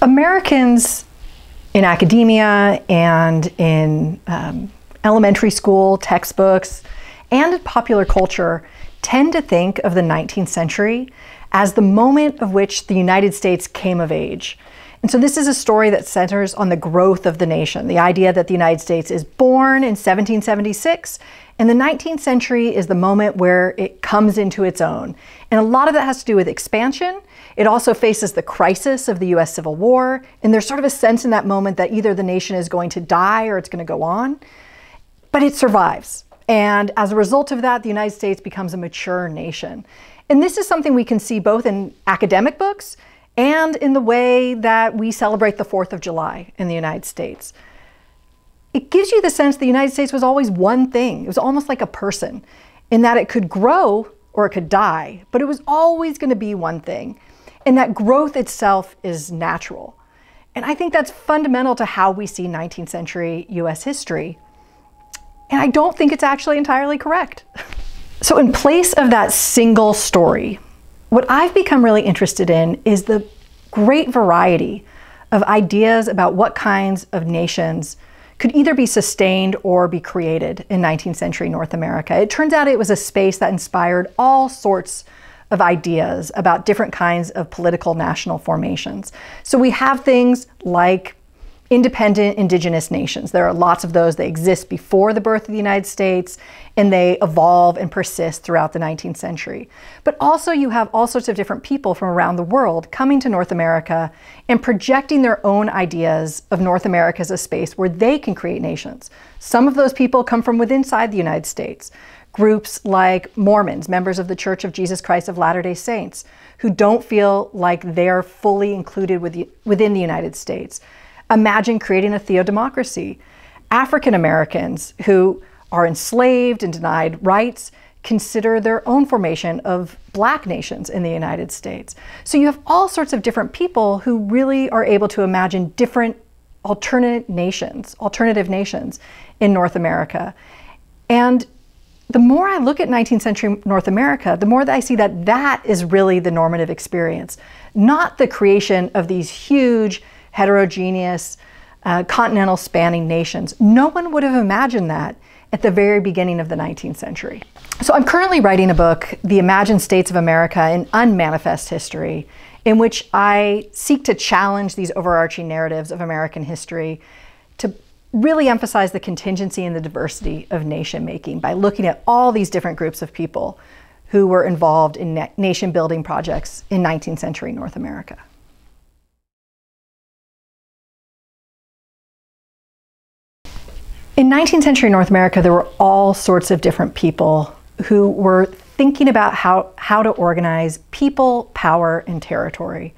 Americans in academia and in elementary school textbooks and in popular culture tend to think of the 19th century as the moment of which the United States came of age. And so this is a story that centers on the growth of the nation, the idea that the United States is born in 1776, and the 19th century is the moment where it comes into its own. And a lot of that has to do with expansion. It also faces the crisis of the US Civil War, and there's sort of a sense in that moment that either the nation is going to die or it's going to go on, but it survives. And as a result of that, the United States becomes a mature nation. And this is something we can see both in academic books and in the way that we celebrate the 4th of July in the United States. It gives you the sense the United States was always one thing. It was almost like a person in that it could grow or it could die, but it was always going to be one thing. And that growth itself is natural. And I think that's fundamental to how we see 19th century US history. And I don't think it's actually entirely correct. So in place of that single story, what I've become really interested in is the great variety of ideas about what kinds of nations could either be sustained or be created in 19th century North America. It turns out it was a space that inspired all sorts of ideas about different kinds of political national formations. So we have things like independent indigenous nations. There are lots of those that exist before the birth of the United States, and they evolve and persist throughout the 19th century. But also you have all sorts of different people from around the world coming to North America and projecting their own ideas of North America as a space where they can create nations. Some of those people come from inside the United States. Groups like Mormons, members of the Church of Jesus Christ of Latter-day Saints, who don't feel like they're fully included within the United States. Imagine creating a theodemocracy. African Americans who are enslaved and denied rights consider their own formation of Black nations in the United States. So you have all sorts of different people who really are able to imagine different alternative nations in North America. And the more I look at 19th century North America, the more that I see that that is really the normative experience, not the creation of these huge, heterogeneous, continental spanning nations. No one would have imagined that at the very beginning of the 19th century. So I'm currently writing a book, The Imagined States of America, an Unmanifest History, in which I seek to challenge these overarching narratives of American history to really emphasize the contingency and the diversity of nation making by looking at all these different groups of people who were involved in nation building projects in 19th century North America. In 19th century North America, there were all sorts of different people who were thinking about how to organize people, power, and territory.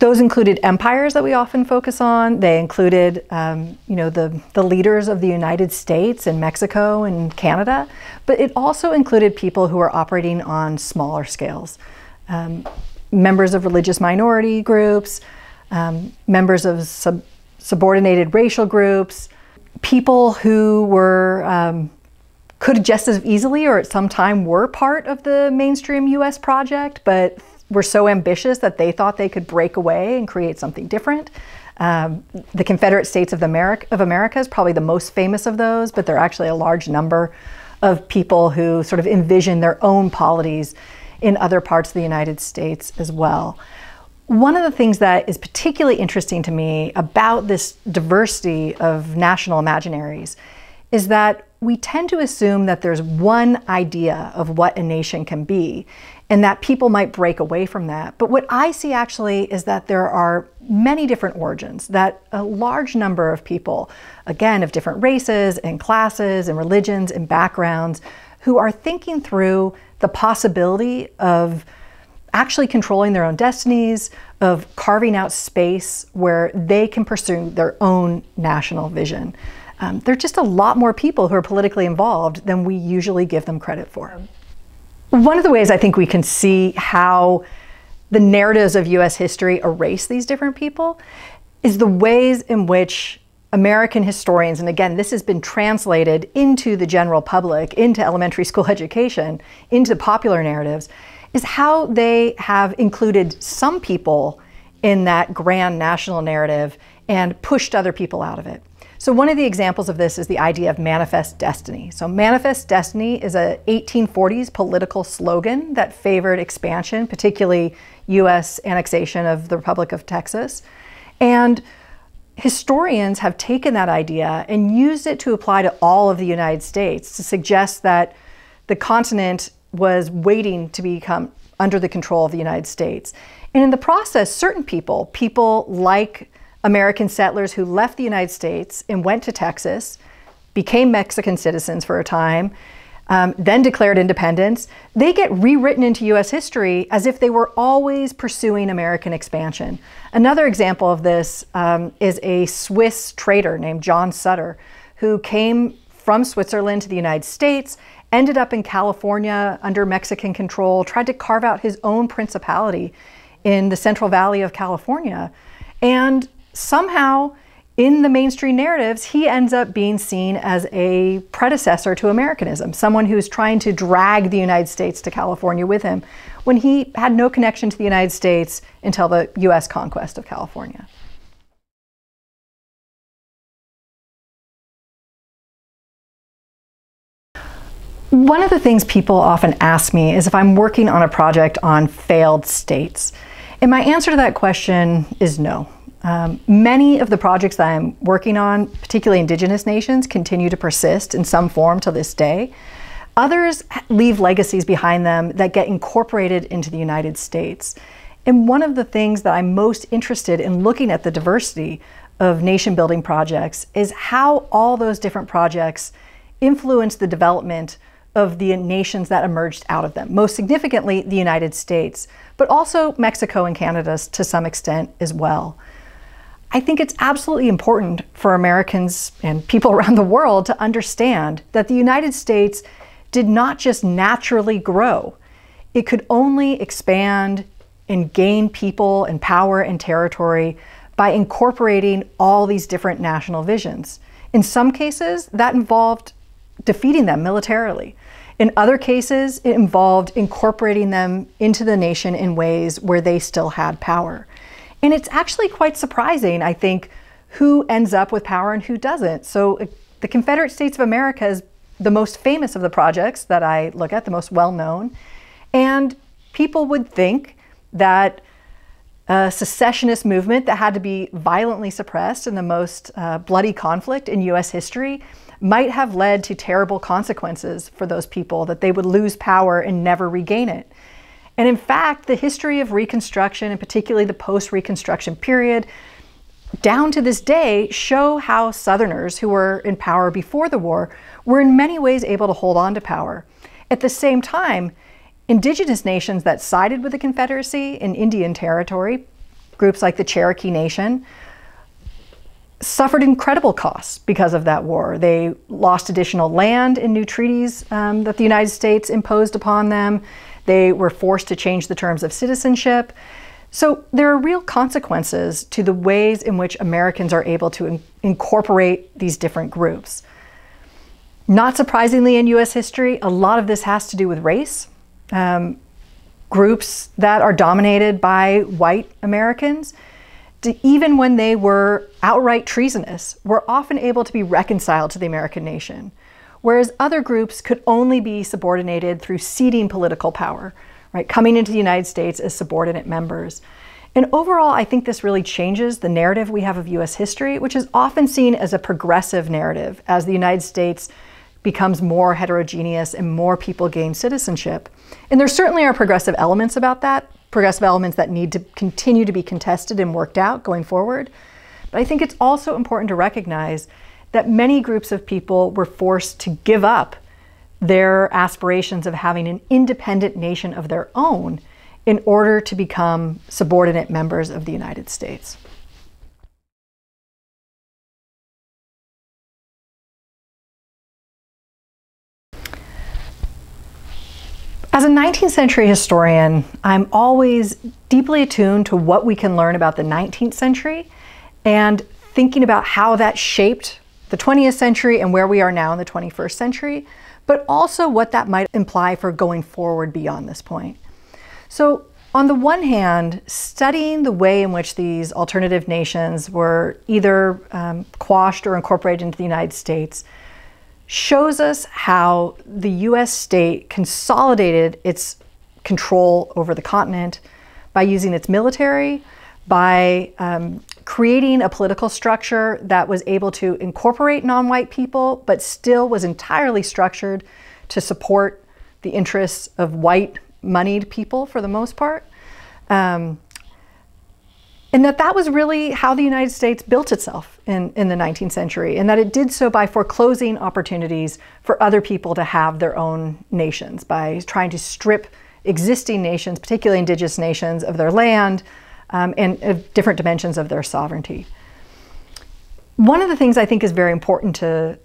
Those included empires that we often focus on. They included the leaders of the United States and Mexico and Canada, but it also included people who were operating on smaller scales. Members of religious minority groups, members of subordinated racial groups, people who were could just as easily or at some time were part of the mainstream US project, but were so ambitious that they thought they could break away and create something different. The Confederate States of America is probably the most famous of those, but there are actually a large number of people who sort of envision their own polities in other parts of the United States as well. One of the things that is particularly interesting to me about this diversity of national imaginaries is that we tend to assume that there's one idea of what a nation can be and that people might break away from that. But what I see actually is that there are many different origins, that a large number of people, again, of different races and classes and religions and backgrounds, who are thinking through the possibility of actually controlling their own destinies, of carving out space where they can pursue their own national vision. There are just a lot more people who are politically involved than we usually give them credit for. One of the ways I think we can see how the narratives of US history erase these different people is the ways in which American historians, and again, this has been translated into the general public, into elementary school education, into popular narratives, is how they have included some people in that grand national narrative and pushed other people out of it. So one of the examples of this is the idea of manifest destiny. So manifest destiny is a 1840s political slogan that favored expansion, particularly US annexation of the Republic of Texas. And historians have taken that idea and used it to apply to all of the United States to suggest that the continent was waiting to become under the control of the United States. And in the process, certain people like American settlers who left the United States and went to Texas, became Mexican citizens for a time, then declared independence, they get rewritten into US history as if they were always pursuing American expansion. Another example of this is a Swiss trader named John Sutter, who came from Switzerland to the United States, ended up in California under Mexican control, tried to carve out his own principality in the Central Valley of California. And somehow, in the mainstream narratives, he ends up being seen as a predecessor to Americanism, someone who's trying to drag the United States to California with him, when he had no connection to the United States until the US conquest of California. One of the things people often ask me is if I'm working on a project on failed states. And my answer to that question is no. Many of the projects that I'm working on, particularly indigenous nations, continue to persist in some form to this day. Others leave legacies behind them that get incorporated into the United States. And one of the things that I'm most interested in looking at the diversity of nation building projects is how all those different projects influence the development of the nations that emerged out of them. Most significantly, the United States, but also Mexico and Canada to some extent as well. I think it's absolutely important for Americans and people around the world to understand that the United States did not just naturally grow. It could only expand and gain people and power and territory by incorporating all these different national visions. In some cases, that involved defeating them militarily. In other cases, it involved incorporating them into the nation in ways where they still had power. And it's actually quite surprising, I think, who ends up with power and who doesn't. So the Confederate States of America is the most famous of the projects that I look at, the most well-known. And people would think that a secessionist movement that had to be violently suppressed in the most bloody conflict in US history might have led to terrible consequences for those people, that they would lose power and never regain it. And in fact, the history of Reconstruction, and particularly the post-Reconstruction period, down to this day, show how Southerners who were in power before the war were in many ways able to hold on to power. At the same time, indigenous nations that sided with the Confederacy in Indian territory, groups like the Cherokee Nation, suffered incredible costs because of that war. They lost additional land in new treaties that the United States imposed upon them. They were forced to change the terms of citizenship. So there are real consequences to the ways in which Americans are able to incorporate these different groups. Not surprisingly, in US history, a lot of this has to do with race. Groups that are dominated by white Americans, even when they were outright treasonous, were often able to be reconciled to the American nation, whereas other groups could only be subordinated through ceding political power, right, coming into the United States as subordinate members. And overall, I think this really changes the narrative we have of US history, which is often seen as a progressive narrative as the United States becomes more heterogeneous and more people gain citizenship. And there certainly are progressive elements about that, progressive elements that need to continue to be contested and worked out going forward. But I think it's also important to recognize that many groups of people were forced to give up their aspirations of having an independent nation of their own in order to become subordinate members of the United States. As a 19th century historian, I'm always deeply attuned to what we can learn about the 19th century and thinking about how that shaped the 20th century and where we are now in the 21st century, but also what that might imply for going forward beyond this point. So on the one hand, studying the way in which these alternative nations were either quashed or incorporated into the United States shows us how the US state consolidated its control over the continent by using its military, by creating a political structure that was able to incorporate non-white people, but still was entirely structured to support the interests of white moneyed people for the most part. And that was really how the United States built itself in the 19th century, and that it did so by foreclosing opportunities for other people to have their own nations, by trying to strip existing nations, particularly indigenous nations, of their land and of different dimensions of their sovereignty. One of the things I think is very important to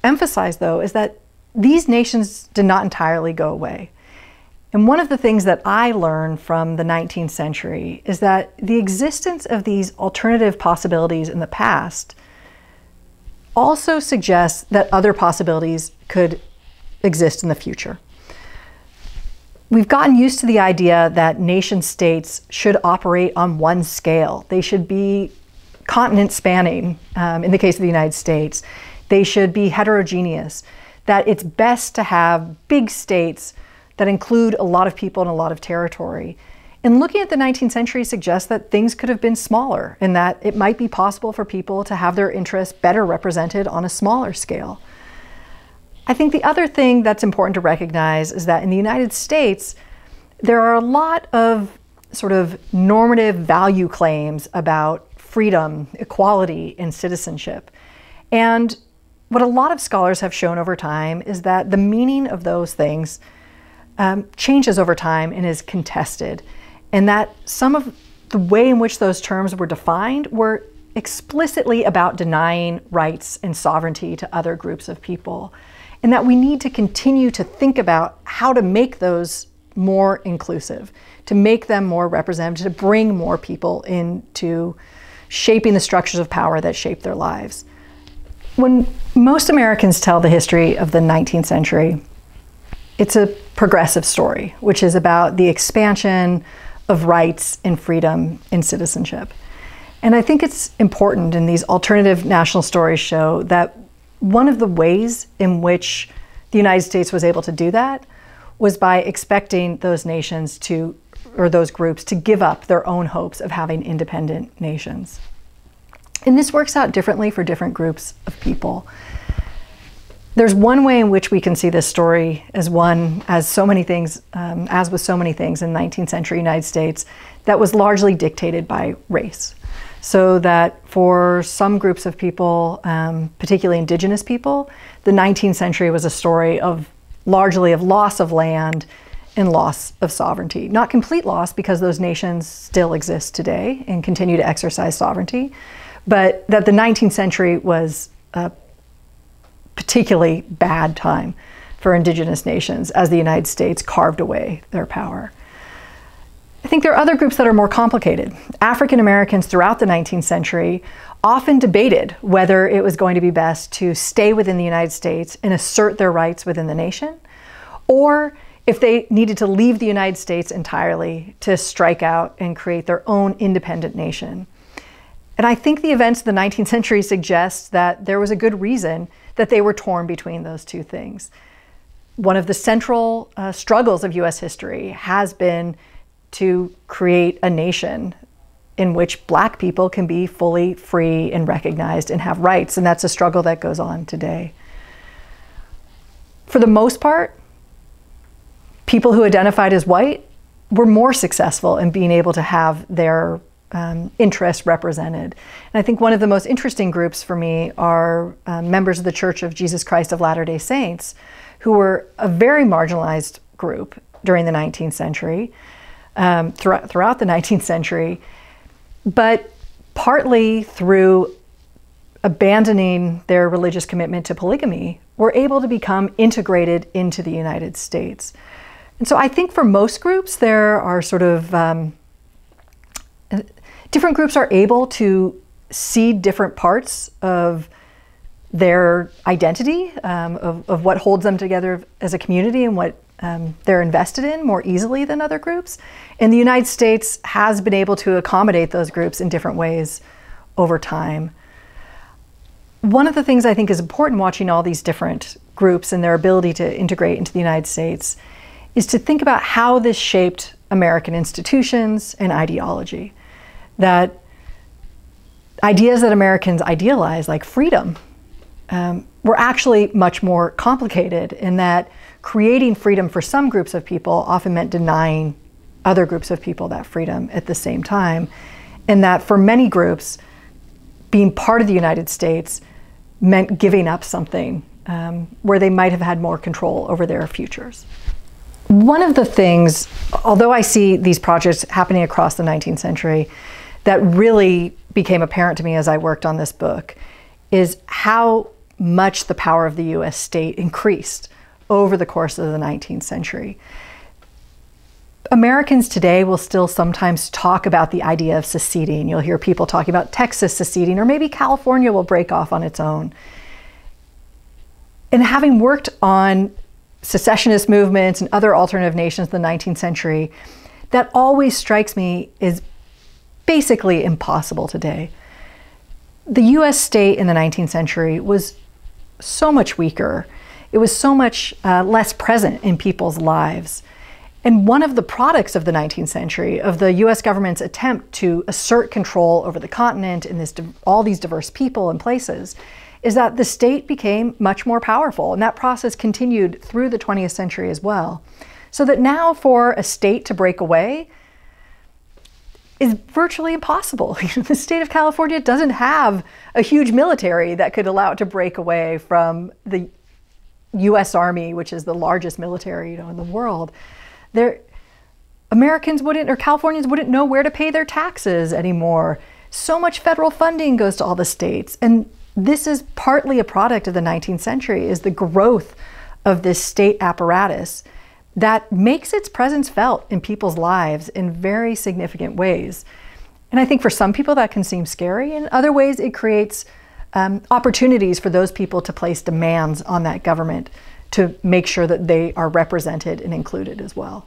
emphasize, though, is that these nations did not entirely go away. And one of the things that I learned from the 19th century is that the existence of these alternative possibilities in the past also suggests that other possibilities could exist in the future. We've gotten used to the idea that nation states should operate on one scale. They should be continent spanning, in the case of the United States. They should be heterogeneous, that it's best to have big states that include a lot of people and a lot of territory. And looking at the 19th century suggests that things could have been smaller and that it might be possible for people to have their interests better represented on a smaller scale. I think the other thing that's important to recognize is that in the United States, there are a lot of sort of normative value claims about freedom, equality, and citizenship. And what a lot of scholars have shown over time is that the meaning of those things changes over time and is contested, and that some of the way in which those terms were defined were explicitly about denying rights and sovereignty to other groups of people, and that we need to continue to think about how to make those more inclusive, to make them more representative, to bring more people into shaping the structures of power that shape their lives. When most Americans tell the history of the 19th century, it's a progressive story, which is about the expansion of rights and freedom and citizenship. And I think it's important, and these alternative national stories show that one of the ways in which the United States was able to do that was by expecting those nations to, or those groups, to give up their own hopes of having independent nations. And this works out differently for different groups of people. There's one way in which we can see this story as so many things, as with so many things in 19th century United States, that was largely dictated by race. So that for some groups of people, particularly indigenous people, the 19th century was a story of largely of loss of land and loss of sovereignty. Not complete loss, because those nations still exist today and continue to exercise sovereignty, but that the 19th century was a particularly bad time for indigenous nations as the United States carved away their power. I think there are other groups that are more complicated. African Americans throughout the 19th century often debated whether it was going to be best to stay within the United States and assert their rights within the nation, or if they needed to leave the United States entirely to strike out and create their own independent nation. And I think the events of the 19th century suggest that there was a good reason that they were torn between those two things. One of the central struggles of US history has been to create a nation in which Black people can be fully free and recognized and have rights, and that's a struggle that goes on today. For the most part, people who identified as white were more successful in being able to have their interests represented. And I think one of the most interesting groups for me are members of the Church of Jesus Christ of Latter-day Saints, who were a very marginalized group during the 19th century, throughout the 19th century, but partly through abandoning their religious commitment to polygamy, were able to become integrated into the United States. And so I think for most groups, there are sort of different groups are able to see different parts of their identity, of what holds them together as a community and what they're invested in more easily than other groups. And the United States has been able to accommodate those groups in different ways over time. One of the things I think is important watching all these different groups and their ability to integrate into the United States is to think about how this shaped American institutions and ideology. That ideas that Americans idealize, like freedom, were actually much more complicated, in that creating freedom for some groups of people often meant denying other groups of people that freedom at the same time. And that for many groups, being part of the United States meant giving up something where they might have had more control over their futures. One of the things, although I see these projects happening across the 19th century, that really became apparent to me as I worked on this book is how much the power of the US state increased over the course of the 19th century. Americans today will still sometimes talk about the idea of seceding. You'll hear people talking about Texas seceding, or maybe California will break off on its own. And having worked on secessionist movements and other alternative nations in the 19th century, that always strikes me as basically impossible today. The US state in the 19th century was so much weaker. It was so much less present in people's lives. And one of the products of the 19th century, of the US government's attempt to assert control over the continent and all these diverse people and places, is that the state became much more powerful. And that process continued through the 20th century as well. So that now for a state to break away is virtually impossible. The state of California doesn't have a huge military that could allow it to break away from the US Army, which is the largest military, in the world. Americans wouldn't, or Californians wouldn't know where to pay their taxes anymore. So much federal funding goes to all the states. And this is partly a product of the 19th century, is the growth of this state apparatus that makes its presence felt in people's lives in very significant ways. And I think for some people that can seem scary. In other ways, it creates opportunities for those people to place demands on that government to make sure that they are represented and included as well.